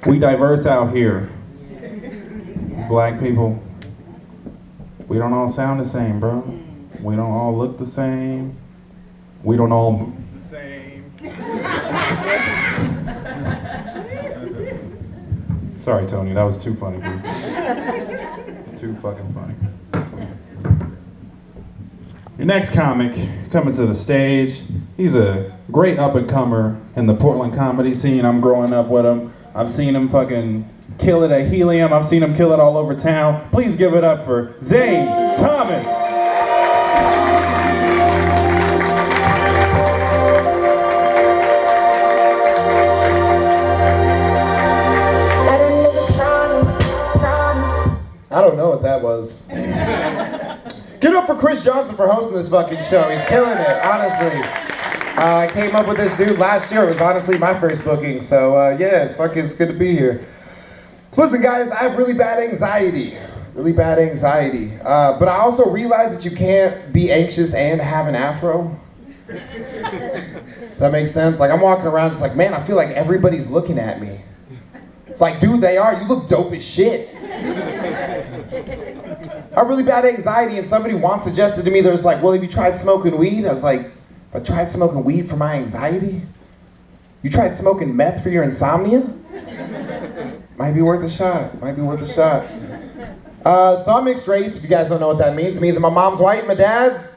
We diverse out here. Black people. We don't all sound the same, bro. We don't all look the same. We don't all move the same. Sorry, Tony, that was too funny, dude. It's too fucking funny. Your next comic coming to the stage. He's a great up-and-comer in the Portland comedy scene. I'm growing up with him. I've seen him fucking kill it at Helium. I've seen him kill it all over town. Please give it up for Zane Thomas. I don't know what that was. Give it up for Chris Johnson for hosting this fucking show. He's killing it, honestly. I came up with this dude last year. It was honestly my first booking, so yeah, it's good to be here. So listen, guys, I have really bad anxiety. But I also realize that you can't be anxious and have an afro. Does that make sense? Like, I'm walking around just like, man, I feel like everybody's looking at me. It's like, dude, they are. You look dope as shit. I have really bad anxiety, and somebody once suggested to me, they're just like, well, have you tried smoking weed? I was like, I tried smoking weed for my anxiety? You tried smoking meth for your insomnia? Might be worth a shot. So I'm mixed race, if you guys don't know what that means. It means that my mom's white and my dad's?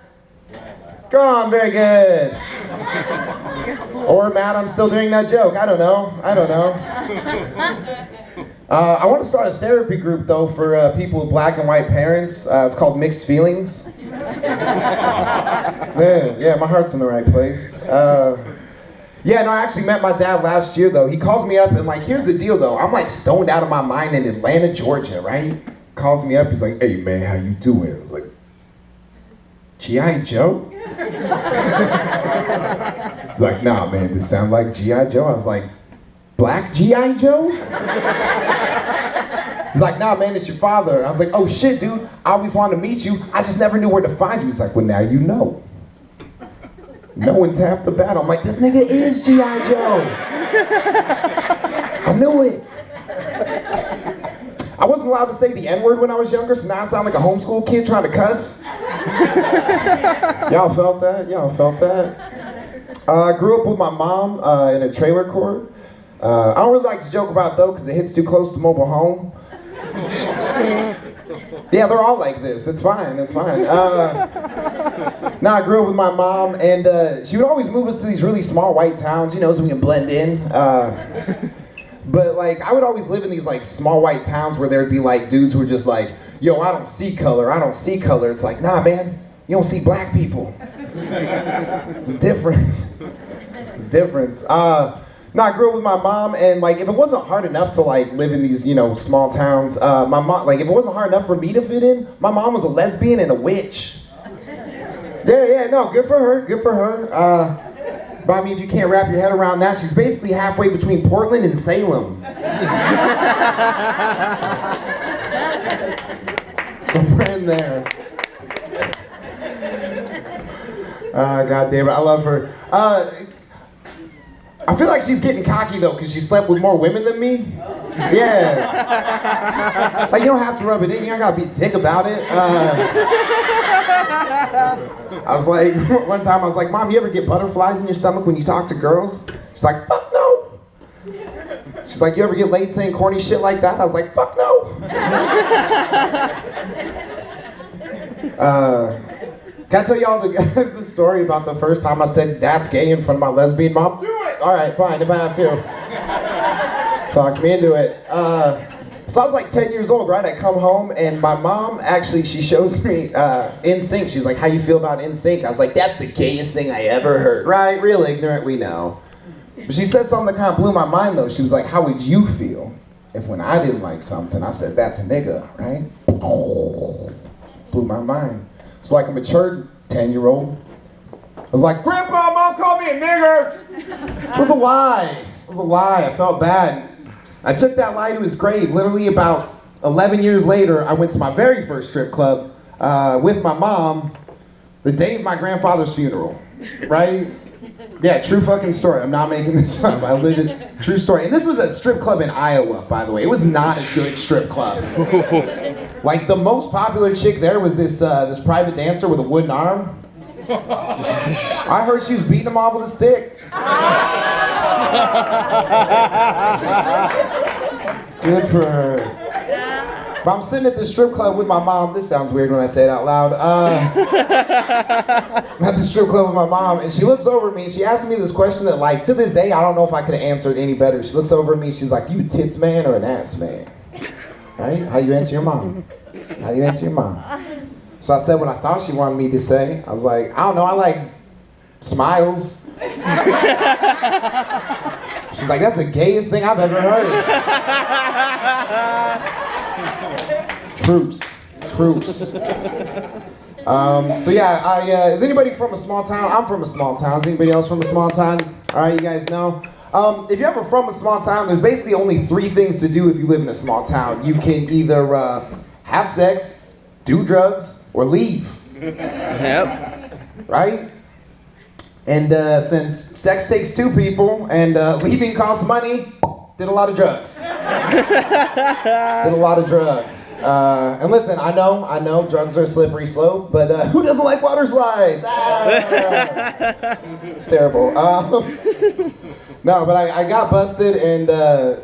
Go on, very good. Or Matt, I'm still doing that joke. I don't know. I want to start a therapy group, though, for people with black and white parents. It's called Mixed Feelings. Yeah, my heart's in the right place. Yeah, no, I actually met my dad last year, though. He calls me up, and, like, here's the deal, though. I'm, like, stoned out of my mind in Atlanta, Georgia, right? Calls me up, he's like, hey, man, how you doing? I was like, G.I. Joe? He's like, nah, man, this sounds like G.I. Joe. I was like, Black G.I. Joe? He's like, nah, man, it's your father. I was like, oh, shit, dude. I always wanted to meet you. I just never knew where to find you. He's like, well, now you know. No one's half the battle. I'm like, this nigga is G.I. Joe. I knew it. I wasn't allowed to say the N-word when I was younger, so now I sound like a homeschool kid trying to cuss. Y'all felt that? I grew up with my mom in a trailer court. I don't really like to joke about it, though, because it hits too close to mobile home. Yeah, they're all like this. It's fine. Now, I grew up with my mom, and she would always move us to these really small white towns, you know, so we can blend in. But, like, I would always live in these, like, small white towns where there'd be, like, dudes who were just like, yo, I don't see color. It's like, nah, man, you don't see black people. It's a difference. No, I grew up with my mom, and, like, if it wasn't hard enough to, like, live in these, you know, small towns, my mom, like, if it wasn't hard enough for me to fit in, my mom was a lesbian and a witch. Yeah, no, good for her. But I mean, if you can't wrap your head around that, she's basically halfway between Portland and Salem. Somewhere in there. God damn it, I love her. I feel like she's getting cocky, though, because she slept with more women than me. Yeah. It's like, you don't have to rub it in. You don't got to be a dick about it. I was like, one time I was like, Mom, you ever get butterflies in your stomach when you talk to girls? She's like, fuck no. She's like, you ever get laid saying corny shit like that? I was like, fuck no. Can I tell y'all the story about the first time I said that's gay in front of my lesbian mom? Do it! All right, fine, if I have to. Talk me into it. So I was like 10 years old, right? I come home, and my mom, actually, she shows me NSYNC. She's like, how you feel about NSYNC? I was like, that's the gayest thing I ever heard. Right? Real ignorant, we know. But she said something that kind of blew my mind, though. She was like, how would you feel if when I didn't like something, I said, that's a nigga, right? Blew my mind. So like a mature 10-year-old, I was like, Grandpa, Mom called me a nigger. It was a lie. I felt bad. I took that lie to his grave. Literally about 11 years later, I went to my very first strip club with my mom the day of my grandfather's funeral, right? Yeah, true fucking story. I'm not making this up. I lived it. True story. And this was a strip club in Iowa, by the way. It was not a good strip club. Like, the most popular chick there was this private dancer with a wooden arm. I heard she was beating him off with a stick. Good for her. But I'm sitting at the strip club with my mom. This sounds weird when I say it out loud. I'm at the strip club with my mom, and she looks over at me, and she asks me this question that, like, to this day, I don't know if I could have answered any better. She looks over at me, she's like, you a tits man or an ass man? Right? How you answer your mom? How do you answer your mom? So I said what I thought she wanted me to say. I was like, I don't know, I like smiles. She's like, that's the gayest thing I've ever heard. Troops. So yeah, is anybody from a small town? I'm from a small town. Is anybody else from a small town? All right, you guys know. If you're ever from a small town, there's basically only 3 things to do if you live in a small town. You can either have sex, do drugs, or leave. Yep. Right? And since sex takes 2 people and leaving costs money, did a lot of drugs. Did a lot of drugs. And listen, I know drugs are a slippery slope, but who doesn't like water slides? It's terrible. No, but I got busted, and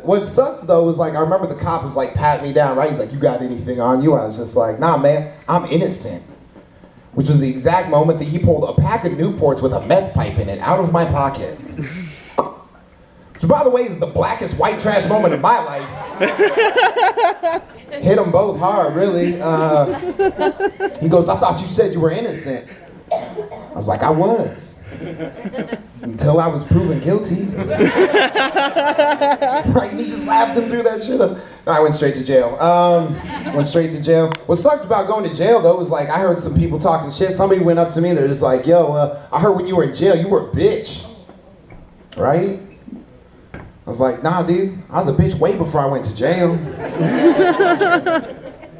what sucks though was, like, I remember the cop was like patting me down, right? He's like, you got anything on you? I was just like, nah man, I'm innocent. Which was the exact moment that he pulled a pack of Newports with a meth pipe in it out of my pocket. Which, by the way, is the blackest white trash moment of my life. Hit them both hard, really. He goes, I thought you said you were innocent. I was like, I was. Until I was proven guilty. Right, and he just laughed and threw that shit up. No, I went straight to jail. What sucked about going to jail, though, was, like, I heard some people talking shit. Somebody went up to me, they're just like, yo, I heard when you were in jail, you were a bitch. Right? I was like, nah, dude, I was a bitch way before I went to jail.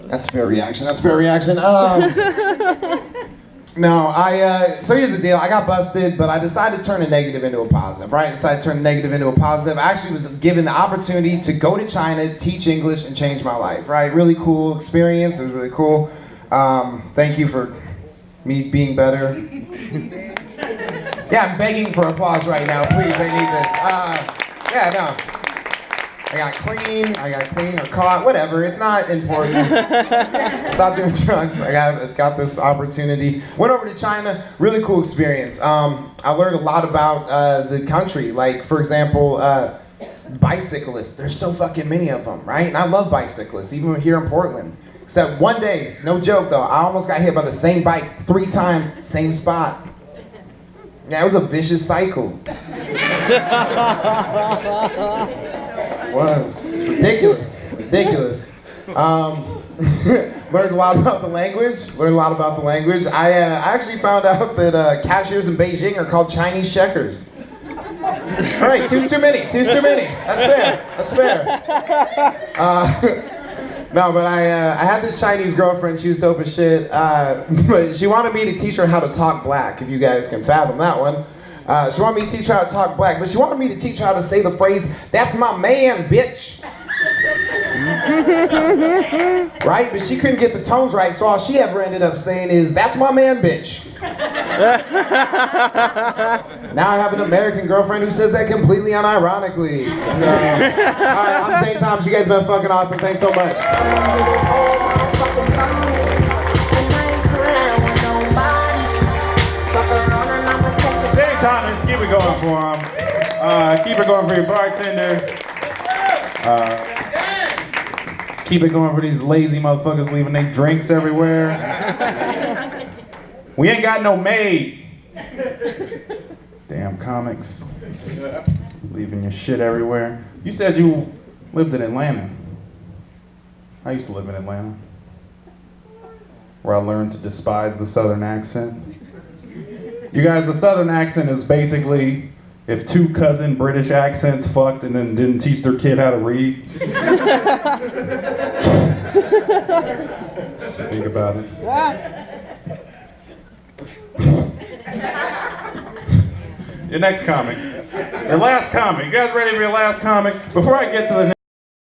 That's a fair reaction. No, so here's the deal. I got busted, but I decided to turn a negative into a positive, right? I actually was given the opportunity to go to China, teach English, and change my life, right? Really cool experience. It was really cool. Thank you for me being better. Yeah, I'm begging for applause right now. Please, I need this. Yeah, no. I got clean or caught, whatever, it's not important. Stop doing drugs. I got this opportunity. Went over to China, really cool experience. I learned a lot about the country. Like, for example, bicyclists. There's so fucking many of them, right? And I love bicyclists, even here in Portland. Except one day, no joke though, I almost got hit by the same bike 3 times, same spot. Yeah, it was a vicious cycle. It was ridiculous. Learned a lot about the language. I actually found out that cashiers in Beijing are called Chinese checkers. All right, two's too many. That's fair. No, but I had this Chinese girlfriend. She was dope as shit. But she wanted me to teach her how to talk black, if you guys can fathom that one. She wanted me to teach her how to talk black, but she wanted me to teach her how to say the phrase, that's my man, bitch. Right? But she couldn't get the tones right, so all she ever ended up saying is, that's my man, bitch. Now I have an American girlfriend who says that completely unironically. So, alright, I'm Zane Thomas. You guys have been fucking awesome. Thanks so much. Thomas, keep it going for him. Keep it going for your bartender. Keep it going for these lazy motherfuckers leaving their drinks everywhere. We ain't got no maid. Damn comics. Leaving your shit everywhere. You said you lived in Atlanta. I used to live in Atlanta, where I learned to despise the Southern accent. You guys, the Southern accent is basically if 2 cousin British accents fucked and then didn't teach their kid how to read. Think about it. Your next comic. Your last comic. You guys ready for your last comic? Before I get to the